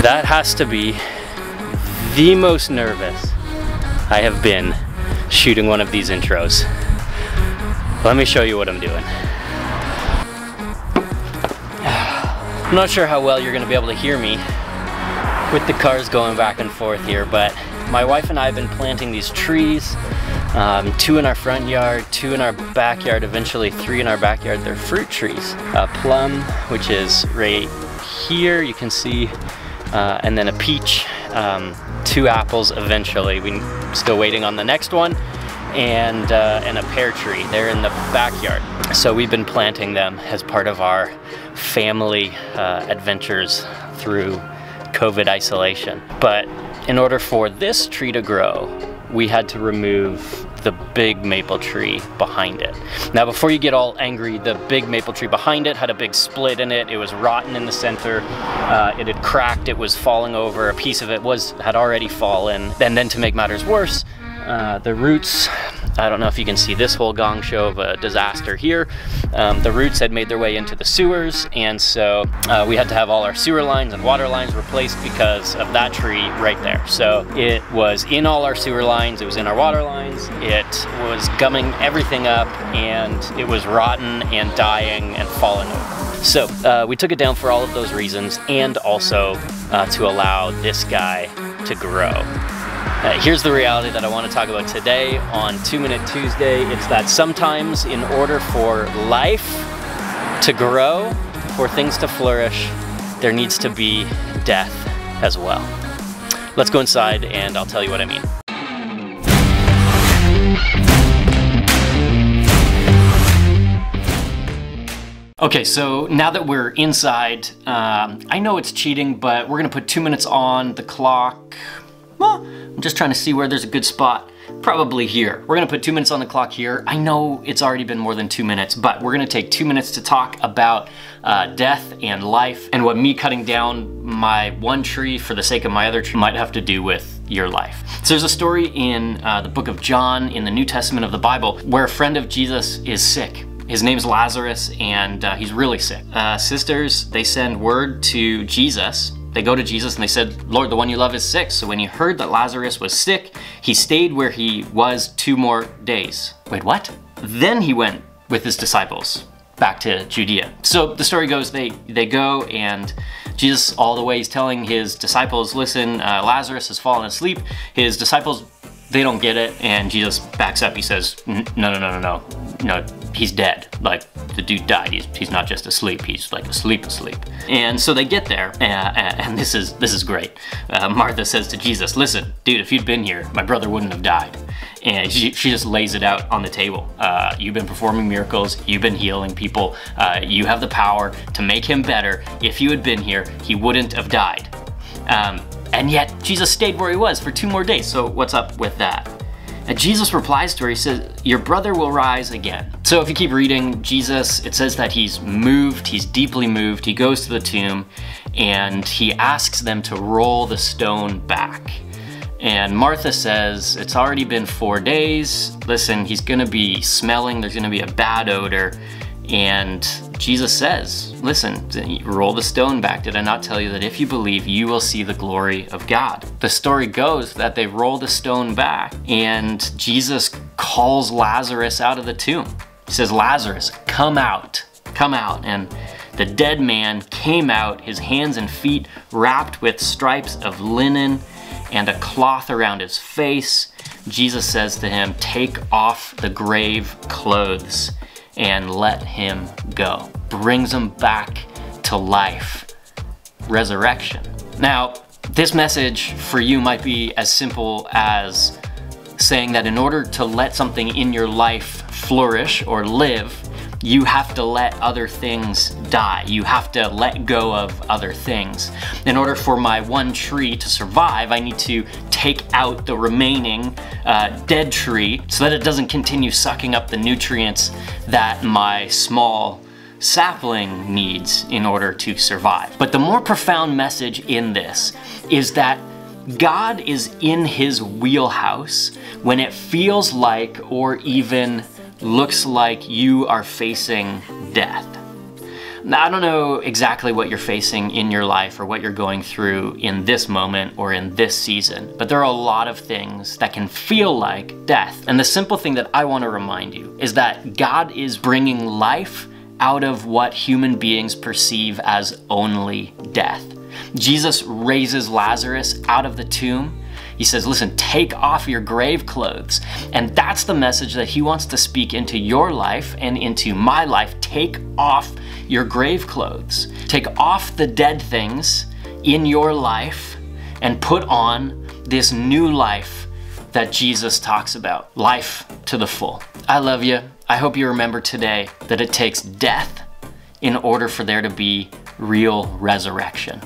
That has to be the most nervous I have been shooting one of these intros. Let me show you what I'm doing. I'm not sure how well you're gonna be able to hear me with the cars going back and forth here, but my wife and I have been planting these trees, 2 in our front yard, 2 in our backyard, eventually 3 in our backyard. They're fruit trees. A plum, which is right here, you can see, and then a peach, 2 apples eventually. We're still waiting on the next one, and a pear tree. They're in the backyard. So we've been planting them as part of our family adventures through COVID isolation. But in order for this tree to grow, we had to remove the big maple tree behind it. Now, before you get all angry, the big maple tree behind it had a big split in it. It was rotten in the center. It had cracked. It was falling over. A piece of it had already fallen. And then to make matters worse, the roots, I don't know if you can see this whole gong show of a disaster here. The roots had made their way into the sewers, and so we had to have all our sewer lines and water lines replaced because of that tree right there. So it was in all our sewer lines, it was in our water lines, it was gumming everything up, and it was rotten and dying and falling over. So we took it down for all of those reasons, and also to allow this guy to grow. Here's the reality that I want to talk about today on 2 Minute Tuesday. It's that sometimes in order for life to grow, for things to flourish, there needs to be death as well. Let's go inside and I'll tell you what I mean. Okay, so now that we're inside, I know it's cheating, but we're gonna put 2 minutes on the clock. Well, I'm just trying to see where there's a good spot. Probably here. We're gonna put 2 minutes on the clock here. I know it's already been more than 2 minutes, but we're gonna take 2 minutes to talk about death and life, and what me cutting down my one tree for the sake of my other tree might have to do with your life. So there's a story in the book of John in the New Testament of the Bible where a friend of Jesus is sick. His name's Lazarus, and he's really sick. Sisters, they send word to Jesus. They go to Jesus and they said, Lord, the one you love is sick. So when he heard that Lazarus was sick, he stayed where he was 2 more days. Wait, what? Then he went with his disciples back to Judea. So the story goes, they go, and Jesus all the way he's telling his disciples, listen, Lazarus has fallen asleep. His disciples, they don't get it, and Jesus backs up. He says, no, he's dead. Like, the dude died. He's not just asleep. He's like asleep. And so they get there, and this is great. Martha says to Jesus, listen, dude, if you'd been here, my brother wouldn't have died. And she just lays it out on the table. You've been performing miracles. You've been healing people. You have the power to make him better. If you had been here, he wouldn't have died. And yet Jesus stayed where he was for 2 more days. So what's up with that? And Jesus replies to her, he says, your brother will rise again. So if you keep reading Jesus, it says that he's moved, he's deeply moved. He goes to the tomb and he asks them to roll the stone back. And Martha says, it's already been 4 days. Listen, he's gonna be smelling, there's gonna be a bad odor. And Jesus says, listen, roll the stone back. Did I not tell you that if you believe, you will see the glory of God? The story goes that they roll the stone back and Jesus calls Lazarus out of the tomb. He says, Lazarus, come out, come out. And the dead man came out, his hands and feet wrapped with stripes of linen and a cloth around his face. Jesus says to him, take off the grave clothes and let him go. Brings him back to life. Resurrection. Now, this message for you might be as simple as saying that in order to let something in your life flourish or live, you have to let other things die. You have to let go of other things. In order for my one tree to survive, I need to take out the remaining dead tree so that it doesn't continue sucking up the nutrients that my small sapling needs in order to survive. But the more profound message in this is that God is in his wheelhouse when it feels like or even looks like you are facing death. Now, I don't know exactly what you're facing in your life or what you're going through in this moment or in this season, but there are a lot of things that can feel like death. And the simple thing that I want to remind you is that God is bringing life out of what human beings perceive as only death. Jesus raises Lazarus out of the tomb. He says, listen, take off your grave clothes. And that's the message that he wants to speak into your life and into my life. Take off your grave clothes. Take off the dead things in your life and put on this new life that Jesus talks about. Life to the full. I love you. I hope you remember today that it takes death in order for there to be real resurrection.